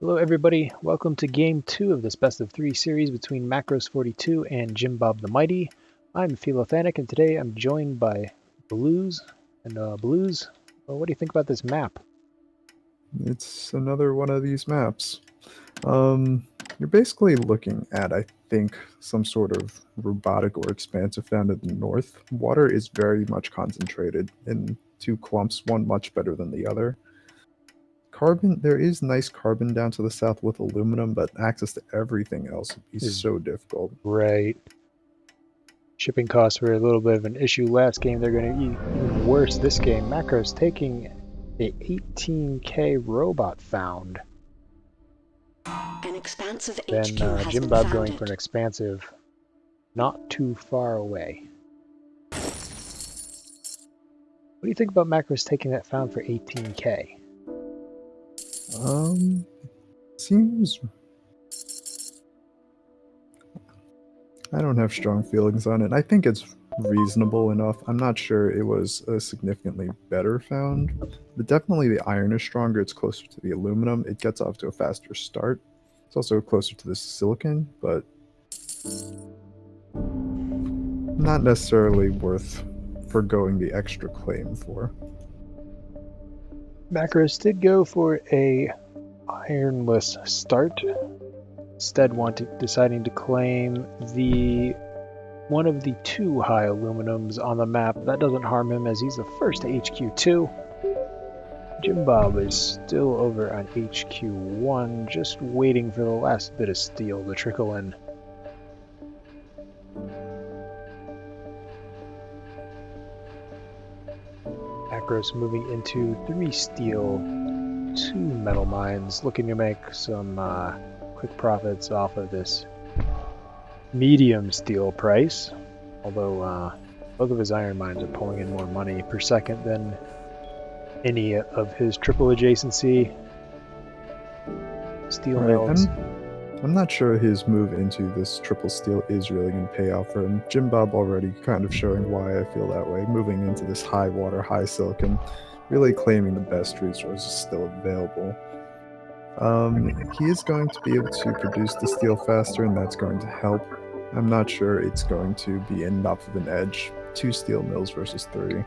Hello everybody, welcome to Game 2 of this Best of 3 series between macros42 and Jim Bob the Mighty. I'm Philothanic and today I'm joined by Blues. Blues, what do you think about this map? It's another one of these maps. You're basically looking at, I think, some sort of robotic or expansive found in the north. Water is very much concentrated in two clumps, one much better than the other. Carbon, there is nice carbon down to the south with aluminum, but access to everything else would be so difficult. Right. Shipping costs were a little bit of an issue last game. They're going to be even worse this game. Macros taking a 18k robot found. An expansive Then HQ has Jim been Bob founded. going for an expansive not too far away. What do you think about Macros taking that found for 18k? Seems... I don't have strong feelings on it. I think it's reasonable enough. I'm not sure it was a significantly better found, but definitely the iron is stronger. It's closer to the aluminum. It gets off to a faster start. It's also closer to the silicon, but not necessarily worth forgoing the extra claim for. Macros did go for a ironless start, instead deciding to claim one of the two high aluminums on the map. That doesn't harm him as he's the first to HQ2. Jim Bob is still over on HQ1, just waiting for the last bit of steel to trickle in. Macros moving into 3 steel, 2 metal mines, looking to make some quick profits off of this medium steel price, although both of his iron mines are pulling in more money per second than any of his triple adjacency steel mills. I'm not sure his move into this triple steel is really going to pay off for him. Jim Bob already kind of showing why I feel that way, moving into this high water, high silicon, really claiming the best resources still available. He is going to be able to produce the steel faster, and that's going to help. I'm not sure it's going to be enough of an edge. 2 steel mills versus 3.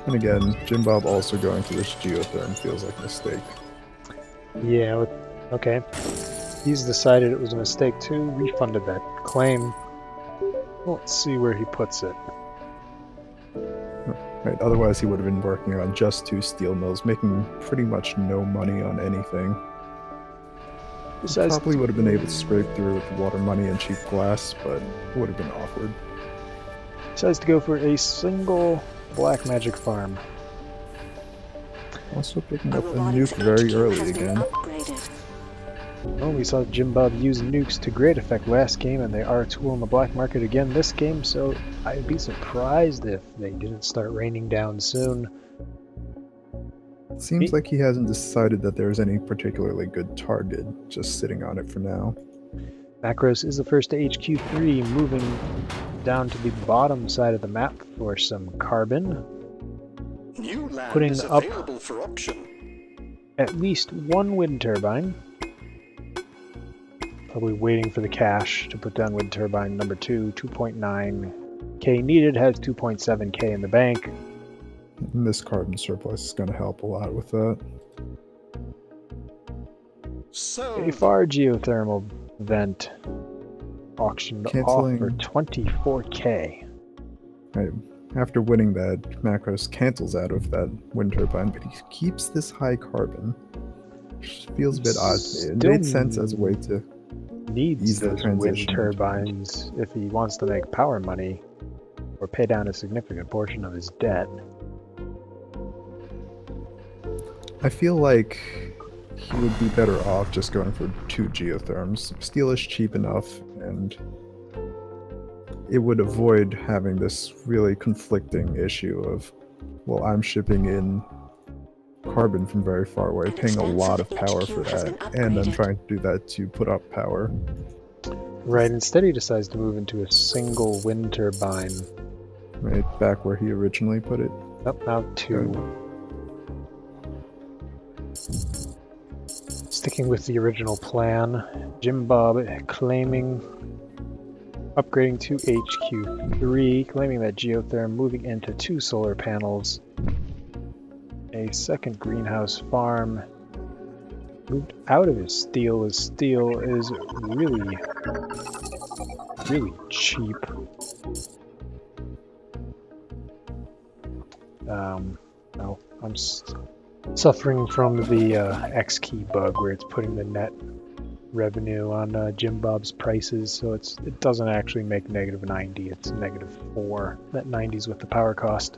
And again, Jim Bob also going to this geotherm feels like a mistake. Yeah, okay. He's decided it was a mistake too, refunded that claim. Let's see where he puts it. Right, otherwise he would have been working on just 2 steel mills, making pretty much no money on anything. He probably would have been able to scrape through with water money and cheap glass, but it would have been awkward. Decides to go for a single black magic farm. Also picking up a nuke very early again. Well, we saw Jim Bob use nukes to great effect last game, and they are a tool in the black market again this game, so I'd be surprised if they didn't start raining down soon. It seems like he hasn't decided that there's any particularly good target, just sitting on it for now. Macros is the first to HQ3, moving down to the bottom side of the map for some carbon. New land putting is up available for auction. At least 1 wind turbine. Probably waiting for the cash to put down wind turbine number 2. 2.9k needed, has 2.7k in the bank. And this carbon surplus is going to help a lot with that. So A far geothermal vent auctioned off for 24k. Right. After winning that, Macros cancels out of that wind turbine, but he keeps this high carbon. Which feels a bit odd to me. It made sense as a way to ease the transition. Wind turbines if he wants to make power money or pay down a significant portion of his debt. I feel like he would be better off just going for 2 geotherms. Steel is cheap enough, and it would avoid having this really conflicting issue of, well, I'm shipping in carbon from very far away, paying a lot of power for that, and then trying to do that to put up power. Right, instead he decides to move into a single wind turbine. Right, back where he originally put it. Up now 2. Sticking with the original plan, Jim Bob claiming upgrading to HQ3, claiming that geotherm, moving into 2 solar panels, a second greenhouse farm, moved out of his steel, as steel is really cheap. No, I'm suffering from the X key bug where it's putting the net revenue on Jim Bob's prices, so it doesn't actually make -90, it's -4. That 90's with the power cost.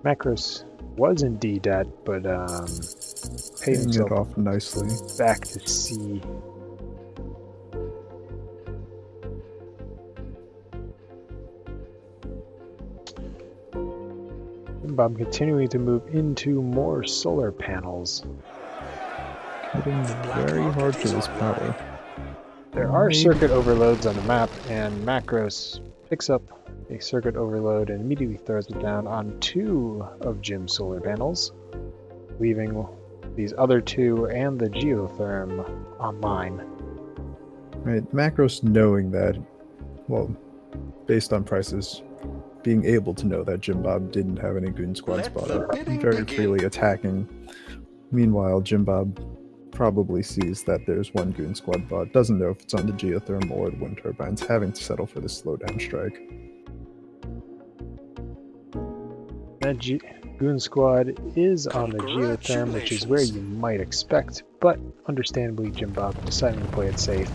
Macros was in D debt, but paid Paying himself it off nicely. back to C. Jim Bob continuing to move into more solar panels. Hitting very hard for this power. There are circuit overloads on the map, and Macros picks up a circuit overload and immediately throws it down on 2 of Jim's solar panels, leaving these other 2 and the geotherm online. Right, Macros knowing that, well, based on prices, being able to know that Jim Bob didn't have any Goon Squad Let spot the up, bidding very begin. freely attacking. Meanwhile, Jim Bob probably sees that there's one Goon Squad bot, doesn't know if it's on the geotherm or the wind turbines, having to settle for the slowdown strike. That Goon Squad is on the geotherm, which is where you might expect, but understandably Jim Bob deciding to play it safe.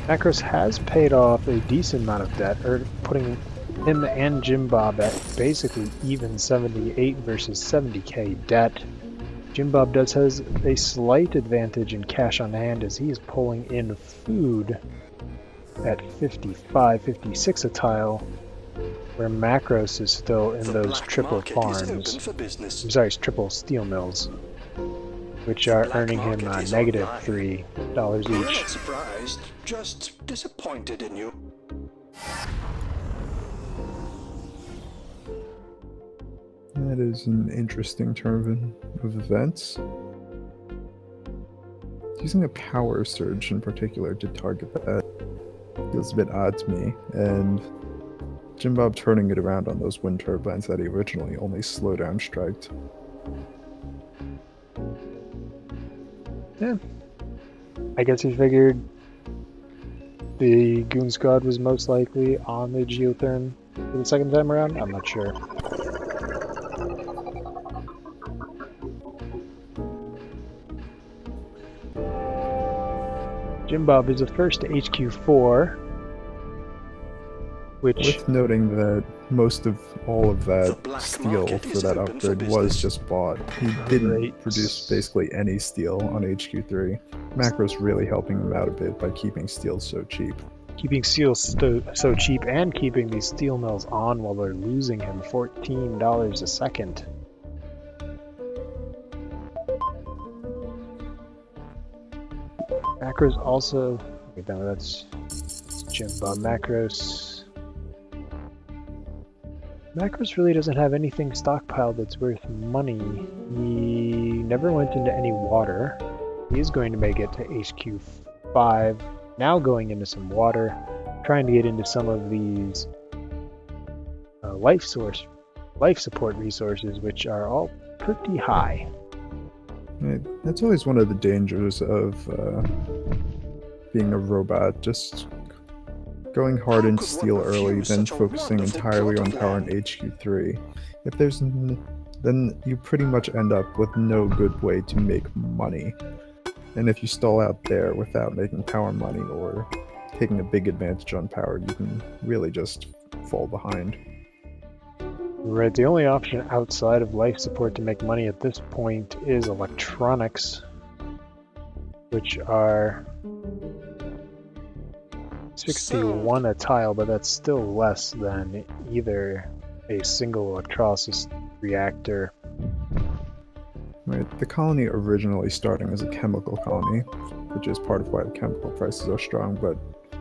Macros has paid off a decent amount of debt, putting him and Jim Bob at basically even 78 versus 70k debt. Jim Bob does has a slight advantage in cash on hand as he is pulling in food at 55, 56 a tile, where Macros is still in those triple farms. I'm sorry, it's triple steel mills, which are earning him -$3 We're each. not surprised, just disappointed in you. That is an interesting turn of events. Using a power surge in particular to target that feels a bit odd to me, and Jim Bob turning it around on those wind turbines that he originally only slowdown striked. Yeah. I guess he figured the Goon Squad was most likely on the geotherm for the second time around? I'm not sure. Jim Bob is the first to HQ4, which... Worth noting that most of all of that The black steel market for is that open for upgrade was business. just bought. He didn't Right. produce basically any steel on HQ3. Macros really helping him out a bit by keeping steel so cheap. Keeping steel so cheap and keeping these steel mills on while they're losing him $14 a second. Macros also... Wait, no, that's Jim Bob. Macros really doesn't have anything stockpiled that's worth money. He never went into any water. He is going to make it to HQ5. Now going into some water, trying to get into some of these life support resources, which are all pretty high. Right. That's always one of the dangers of being a robot, just going hard How in could one steel early, refuse then such a focusing wonderful entirely plot on of power in land? HQ3. If there's then you pretty much end up with no good way to make money. And if you stall out there without making power money or taking a big advantage on power, you can really just fall behind. Right, the only option outside of life support to make money at this point is electronics, which are 61 a tile, but that's still less than either a single electrolysis reactor. Right. The colony originally starting as a chemical colony, which is part of why the chemical prices are strong, but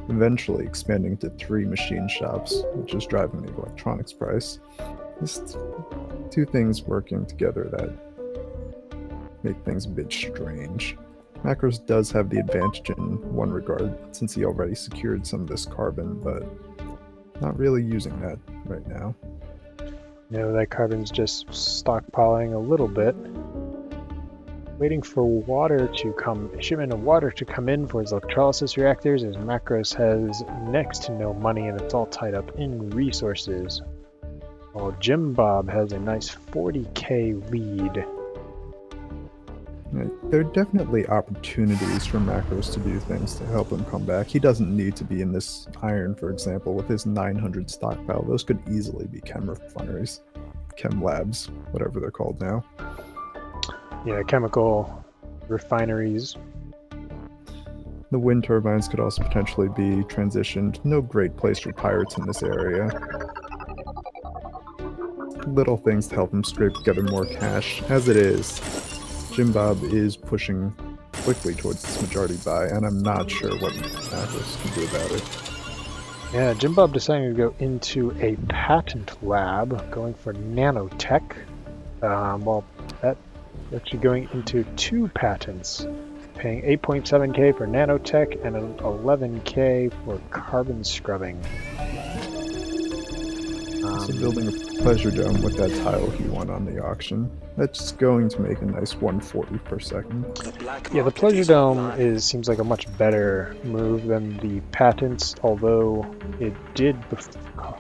eventually expanding to 3 machine shops, which is driving the electronics price. Just two things working together that make things a bit strange. Macros does have the advantage in one regard, since he already secured some of this carbon, but not really using that right now. That carbon's just stockpiling a little bit. Waiting for water to come, shipment of water to come in for his electrolysis reactors, as Macros has next to no money and it's all tied up in resources. While Jim Bob has a nice 40k lead. There are definitely opportunities for Macros to do things to help him come back. He doesn't need to be in this iron, for example, with his 900 stockpile. Those could easily be chem refineries, chem labs, whatever they're called now. Yeah, chemical refineries. The wind turbines could also potentially be transitioned. No great place for pirates in this area. Little things to help him scrape together more cash. As it is, Jim Bob is pushing quickly towards this majority buy, and I'm not sure what Macros can do about it. Yeah, Jim Bob deciding to go into a patent lab, going for nanotech. Well, that's actually going into 2 patents, paying 8.7k for nanotech and 11k for carbon scrubbing. So building a pleasure dome with that tile he won on the auction. That's going to make a nice 140 per second. Yeah, the pleasure dome seems like a much better move than the patents, although it did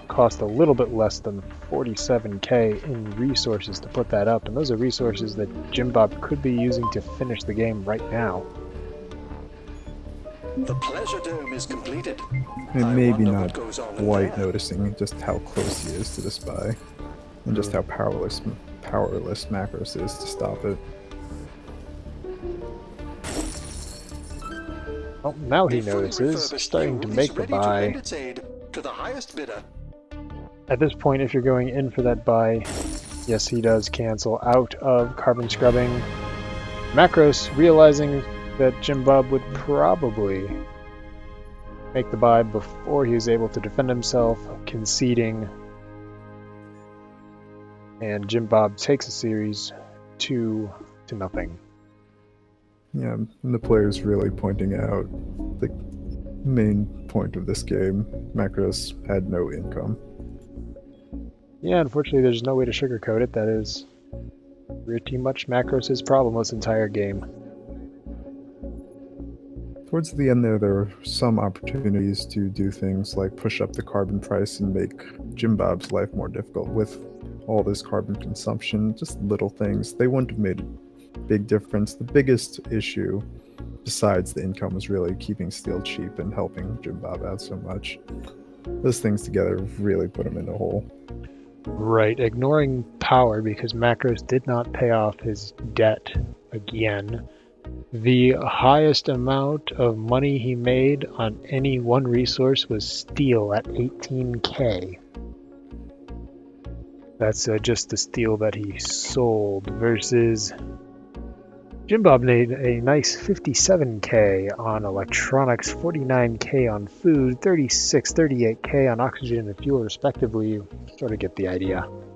cost a little bit less than 47k in resources to put that up, and those are resources that Jim Bob could be using to finish the game right now. The pleasure dome is completed. And maybe not quite noticing just how close he is to this buy, and just how powerless Macros is to stop it. Well, now he notices, starting to make the buy. To the highest bidder. At this point, if you're going in for that buy, yes, he does cancel out of carbon scrubbing. Macros, realizing that Jim Bob would probably make the buy before he was able to defend himself, conceding. And Jim Bob takes a series 2-0. Yeah, and the player's really pointing out the main point of this game. Macros had no income. Yeah, unfortunately there's no way to sugarcoat it. That is pretty much Macros' problem this entire game. Towards the end there were some opportunities to do things like push up the carbon price and make Jim Bob's life more difficult with all this carbon consumption, just little things. They wouldn't have made a big difference. The biggest issue, besides the income, was really keeping steel cheap and helping Jim Bob out so much. Those things together really put him in a hole. Right, ignoring power because Macros did not pay off his debt again. The highest amount of money he made on any one resource was steel at 18k. That's just the steel that he sold, versus Jim Bob made a nice 57k on electronics, 49k on food, 38k on oxygen and fuel respectively. You sort of get the idea.